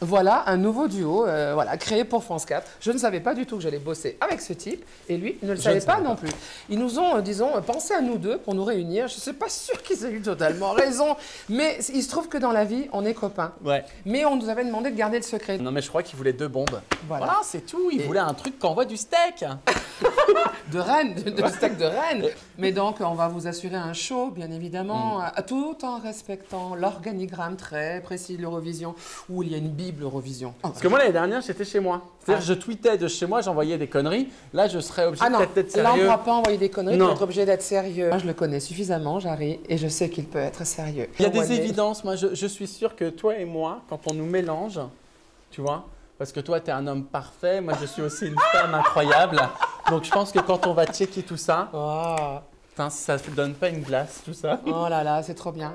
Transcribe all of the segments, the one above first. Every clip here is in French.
Voilà un nouveau duo voilà, créé pour France 4. Je ne savais pas du tout que j'allais bosser avec ce type et lui ne le savait pas non plus. Ils nous ont, disons, pensé à nous deux pour nous réunir. Je ne suis pas sûre qu'ils aient eu totalement raison, mais il se trouve que dans la vie, on est copains. Ouais. Mais on nous avait demandé de garder le secret. Non, mais je crois qu'il voulait 2 bombes. Voilà. C'est tout. Il voulait un truc qui envoie du steak. De Rennes, de steak de Rennes. Mais donc, on va vous assurer un show, bien évidemment, tout en respectant l'organigramme très précis de l'Eurovision, où il y a une Bible Eurovision. Parce que moi, l'année dernière, j'étais chez moi. C'est-à-dire, je tweetais de chez moi, j'envoyais des conneries. Là, je serais obligé d'être sérieux. Là, on ne pourra pas envoyer des conneries, Non. on va être obligé d'être sérieux. Moi, je le connais suffisamment, Jarry, et je sais qu'il peut être sérieux. Il y a des évidences. Moi, je suis sûr que toi et moi, quand on nous mélange, tu vois, parce que toi, tu es un homme parfait, moi, je suis aussi une femme incroyable. Donc, je pense que quand on va checker tout ça, ça ne donne pas une glace, tout ça. Oh là là, c'est trop bien.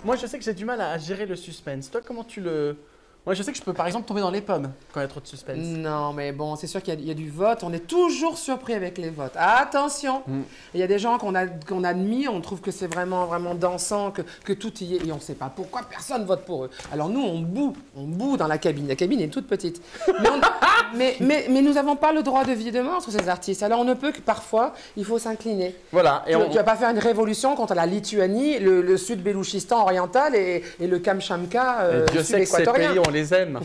Moi, je sais que j'ai du mal à gérer le suspense. Toi, comment tu le... Moi, je sais que je peux, par exemple, tomber dans les pommes quand il y a trop de suspense. Non, mais bon, c'est sûr qu'il y a du vote. On est toujours surpris avec les votes. Attention, il y a des gens qu'on admire, on trouve que c'est vraiment, vraiment dansant, que tout y est, et on ne sait pas pourquoi personne vote pour eux. Alors nous, on boue dans la cabine. La cabine est toute petite. Mais nous n'avons pas le droit de vie et de mort sur ces artistes. Alors on ne peut que parfois, il faut s'incliner. Voilà. Tu vas pas faire une révolution contre la Lituanie, le Sud-Bélouchistan oriental et le Kamchamka Dieu sait que ces sud-équatorien. pays, on les aime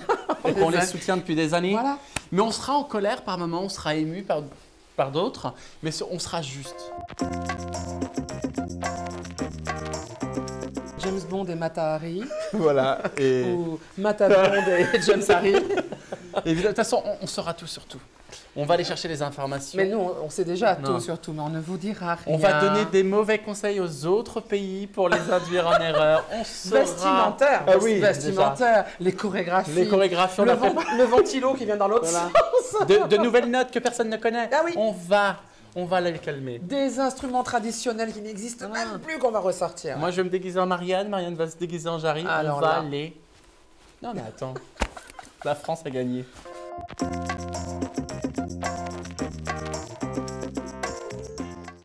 et qu'on les soutient depuis des années. Voilà. Mais on sera en colère par moments, on sera ému par d'autres, mais on sera juste. James Bond et Mata Hari. Voilà. Et... Ou Mata Bond et James Hari. Et de toute façon, on saura tout sur tout. On va aller chercher les informations. Mais nous, on sait déjà tout sur tout, mais on ne vous dira rien. On va donner des mauvais conseils aux autres pays pour les induire en erreur. On saura. Vestimentaire, vestimentaire, les chorégraphies. Les chorégraphies, le ventilo qui vient dans l'autre sens. De nouvelles notes que personne ne connaît. Ah oui. On va les calmer. Des instruments traditionnels qui n'existent même plus qu'on va ressortir. Moi, je vais me déguiser en Marianne. Marianne va se déguiser en Jarry. Alors on va aller... Non, mais attends. La France a gagné.